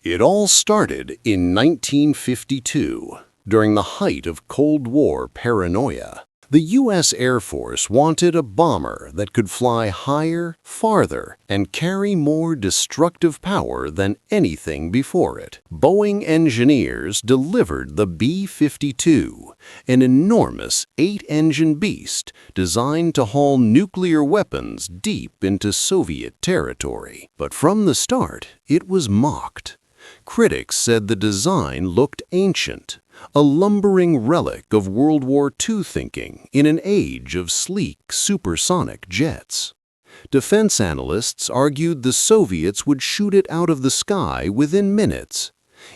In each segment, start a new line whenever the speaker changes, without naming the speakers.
It all started in 1952, during the height of Cold War paranoia. The U.S. Air Force wanted a bomber that could fly higher, farther, and carry more destructive power than anything before it. Boeing engineers delivered the B-52, an enormous 8-engine beast designed to haul nuclear weapons deep into Soviet territory. But from the start, it was mocked. Critics said the design looked ancient, a lumbering relic of World War II thinking in an age of sleek supersonic jets. Defense analysts argued the Soviets would shoot it out of the sky within minutes.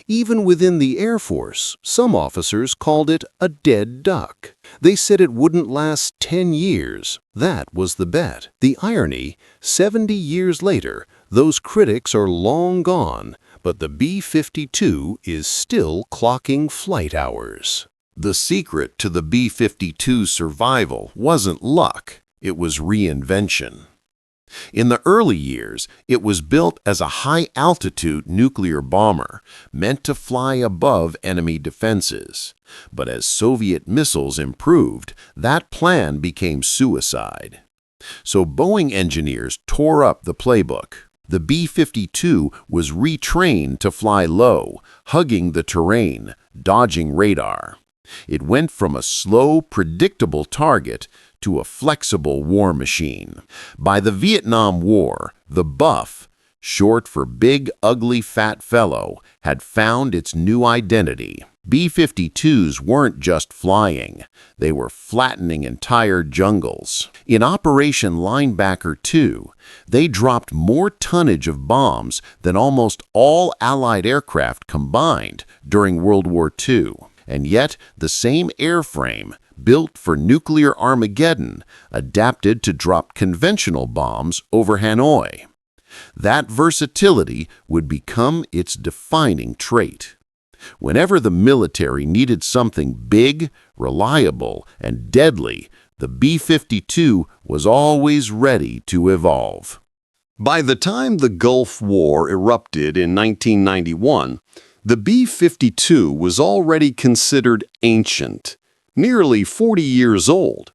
Even within the Air Force, some officers called it a dead duck. They said it wouldn't last 10 years. That was the bet. The irony, 70 years later, those critics are long gone, but the B-52 is still clocking flight hours.
The secret to the B-52's survival wasn't luck, it was reinvention. In the early years, it was built as a high-altitude nuclear bomber meant to fly above enemy defenses. But as Soviet missiles improved, that plan became suicide. So Boeing engineers tore up the playbook. The B-52 was retrained to fly low, hugging the terrain, dodging radar. It went from a slow, predictable target to a flexible war machine. By the Vietnam War, the Buff, short for Big Ugly Fat Fellow, had found its new identity. B-52s weren't just flying, they were flattening entire jungles. In Operation Linebacker II, they dropped more tonnage of bombs than almost all Allied aircraft combined during World War II. And yet, the same airframe, built for nuclear Armageddon, adapted to drop conventional bombs over Hanoi. That versatility would become its defining trait. Whenever the military needed something big, reliable, and deadly, the B-52 was always ready to evolve.
By the time the Gulf War erupted in 1991, the B-52 was already considered ancient, nearly 40 years old.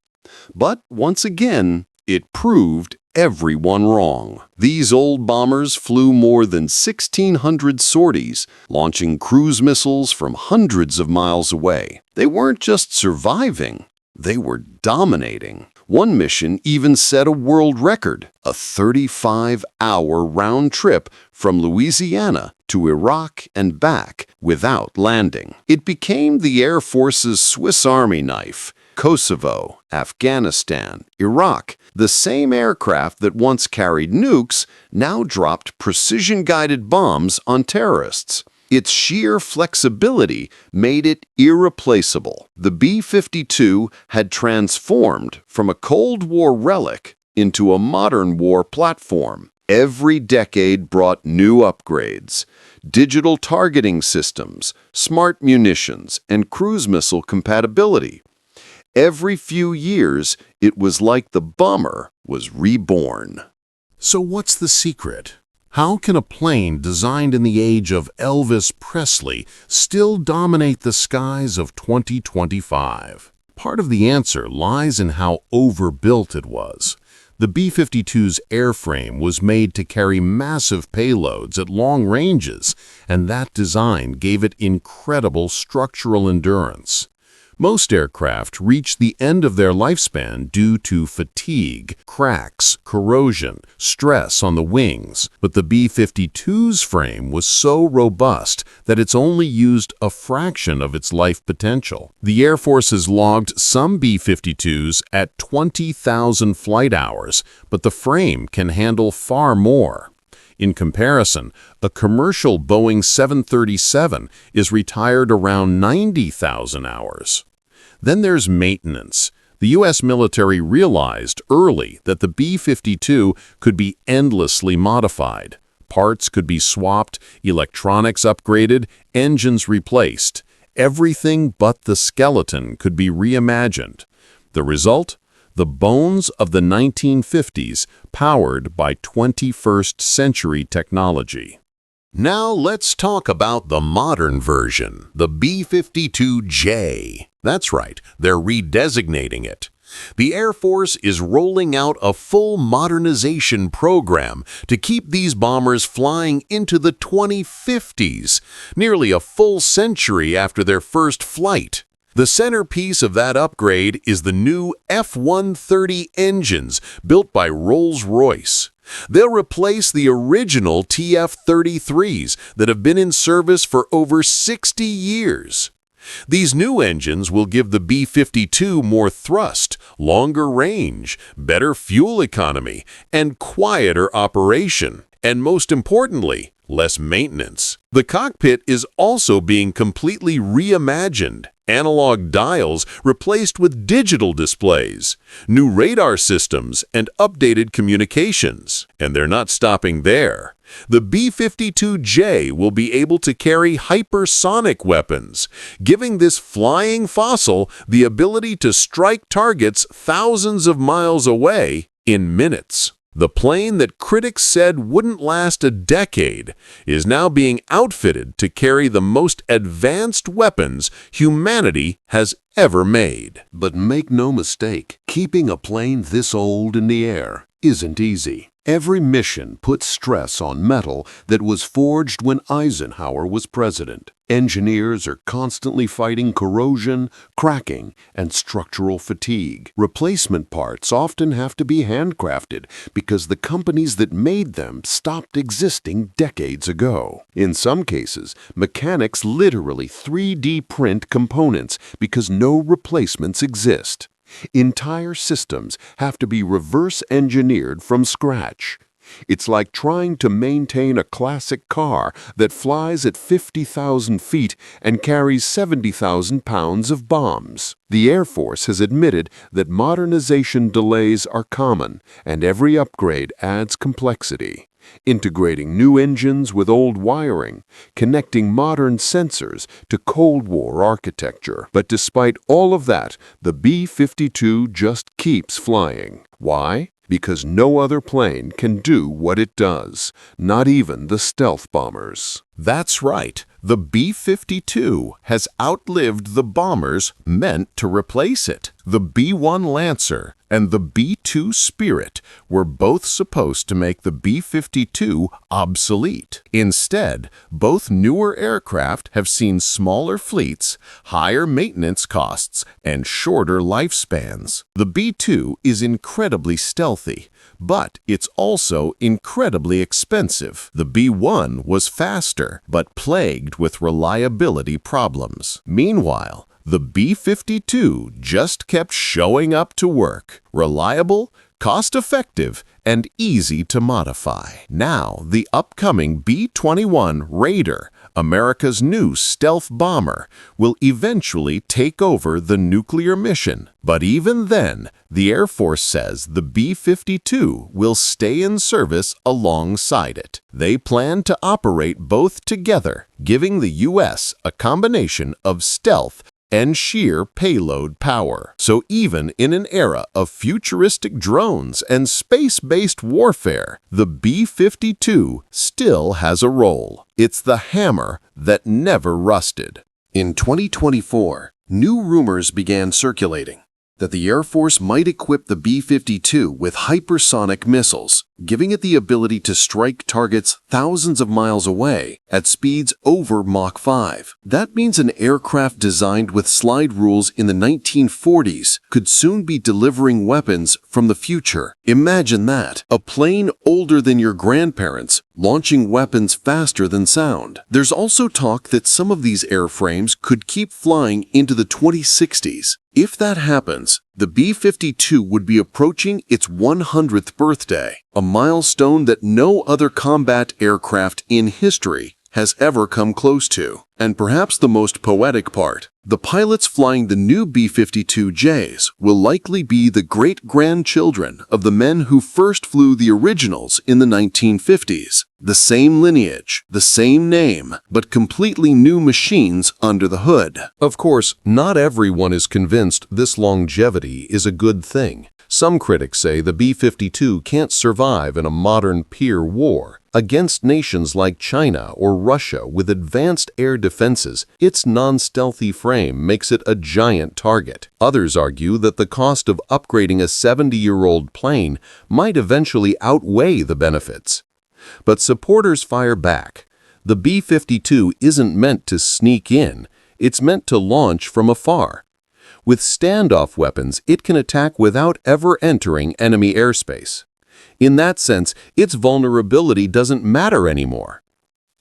But once again, it proved everyone wrong. These old bombers flew more than 1,600 sorties, launching cruise missiles from hundreds of miles away. They weren't just surviving, they were dominating. One mission even set a world record, a 35-hour round trip from Louisiana to Iraq and back without landing. It became the Air Force's Swiss Army knife. Kosovo, Afghanistan, Iraq, the same aircraft that once carried nukes now dropped precision-guided bombs on terrorists. Its sheer flexibility made it irreplaceable. The B-52 had transformed from a Cold War relic into a modern war platform. Every decade brought new upgrades: digital targeting systems, smart munitions, and cruise missile compatibility. Every few years, it was like the bomber was reborn.
So what's the secret? How can a plane designed in the age of Elvis Presley still dominate the skies of 2025? Part of the answer lies in how overbuilt it was. The B-52's airframe was made to carry massive payloads at long ranges, and that design gave it incredible structural endurance. Most aircraft reach the end of their lifespan due to fatigue, cracks, corrosion, stress on the wings, but the B-52's frame was so robust that it's only used a fraction of its life potential. The Air Force has logged some B-52s at 20,000 flight hours, but the frame can handle far more. In comparison, a commercial Boeing 737 is retired around 90,000 hours. Then there's maintenance. The U.S. military realized early that the B-52 could be endlessly modified. Parts could be swapped, electronics upgraded, engines replaced. Everything but the skeleton could be reimagined. The result? The bones of the 1950s powered by 21st century technology. Now let's talk about the modern version, the B-52J. That's right, they're redesignating it. The Air Force is rolling out a full modernization program to keep these bombers flying into the 2050s, nearly a full century after their first flight. The centerpiece of that upgrade is the new F-130 engines built by Rolls-Royce. They'll replace the original TF-33s that have been in service for over 60 years. These new engines will give the B-52 more thrust, longer range, better fuel economy, and quieter operation. And most importantly, less maintenance. The cockpit is also being completely reimagined. Analog dials replaced with digital displays, new radar systems, and updated communications. And they're not stopping there. The B-52J will be able to carry hypersonic weapons, giving this flying fossil the ability to strike targets thousands of miles away in minutes. The plane that critics said wouldn't last a decade is now being outfitted to carry the most advanced weapons humanity has ever made.
But make no mistake, keeping a plane this old in the air isn't easy. Every mission puts stress on metal that was forged when Eisenhower was president. Engineers are constantly fighting corrosion, cracking, and structural fatigue. Replacement parts often have to be handcrafted because the companies that made them stopped existing decades ago. In some cases, mechanics literally 3D print components because no replacements exist. Entire systems have to be reverse engineered from scratch. It's like trying to maintain a classic car that flies at 50,000 feet and carries 70,000 pounds of bombs. The Air Force has admitted that modernization delays are common, and every upgrade adds complexity. Integrating new engines with old wiring, connecting modern sensors to Cold War architecture. But despite all of that, the B-52 just keeps flying. Why? Because no other plane can do what it does, not even the stealth bombers.
That's right. The B-52 has outlived the bombers meant to replace it. The B-1 Lancer and the B-2 Spirit were both supposed to make the B-52 obsolete. Instead, both newer aircraft have seen smaller fleets, higher maintenance costs, and shorter lifespans. The B-2 is incredibly stealthy, but it's also incredibly expensive. The B-1 was faster, but plagued with reliability problems. Meanwhile, the B-52 just kept showing up to work, reliable, cost-effective, and easy to modify. Now, the upcoming B-21 Raider, America's new stealth bomber, will eventually take over the nuclear mission. But even then, the Air Force says the B-52 will stay in service alongside it. They plan to operate both together, giving the U.S. a combination of stealth and sheer payload power. So even in an era of futuristic drones and space-based warfare, the B-52 still has a role. It's the hammer that never rusted.
In 2024, new rumors began circulating that the Air Force might equip the B-52 with hypersonic missiles, giving it the ability to strike targets thousands of miles away at speeds over Mach 5. That means an aircraft designed with slide rules in the 1940s could soon be delivering weapons from the future. Imagine that, a plane older than your grandparents launching weapons faster than sound. There's also talk that some of these airframes could keep flying into the 2060s. If that happens, the B-52 would be approaching its 100th birthday, a milestone that no other combat aircraft in history has ever come close to. And perhaps the most poetic part, the pilots flying the new B-52Js will likely be the great-grandchildren of the men who first flew the originals in the 1950s. The same lineage, the same name, but completely new machines under the hood. Of course, not everyone is convinced this longevity is a good thing. Some critics say the B-52 can't survive in a modern peer war.
Against nations like China or Russia with advanced air defenses, its non-stealthy frame makes it a giant target. Others argue that the cost of upgrading a 70-year-old plane might eventually outweigh the benefits. But supporters fire back. The B-52 isn't meant to sneak in, it's meant to launch from afar. With standoff weapons, it can attack without ever entering enemy airspace. In that sense, its vulnerability doesn't matter anymore.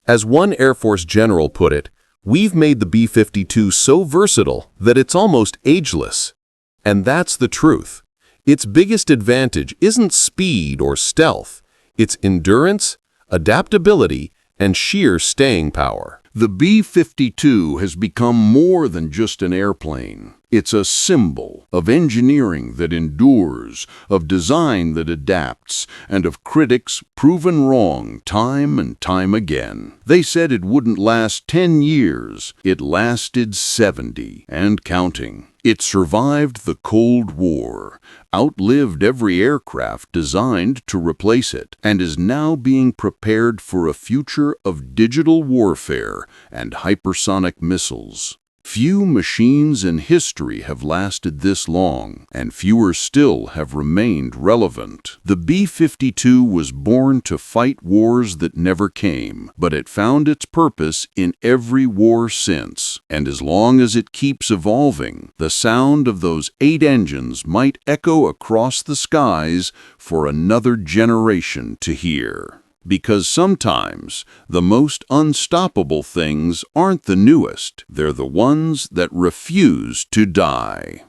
As one Air Force general put it, "We've made the B-52 so versatile that it's almost ageless." And that's the truth. Its biggest advantage isn't speed or stealth, it's endurance, adaptability, and sheer staying power.
The B-52 has become more than just an airplane. It's a symbol of engineering that endures, of design that adapts, and of critics proven wrong time and time again. They said it wouldn't last 10 years. It lasted 70 and counting. It survived the Cold War, outlived every aircraft designed to replace it, and is now being prepared for a future of digital warfare and hypersonic missiles. Few machines in history have lasted this long, and fewer still have remained relevant. The B-52 was born to fight wars that never came, but it found its purpose in every war since. And as long as it keeps evolving, the sound of those 8 engines might echo across the skies for another generation to hear. Because sometimes the most unstoppable things aren't the newest, they're the ones that refuse to die.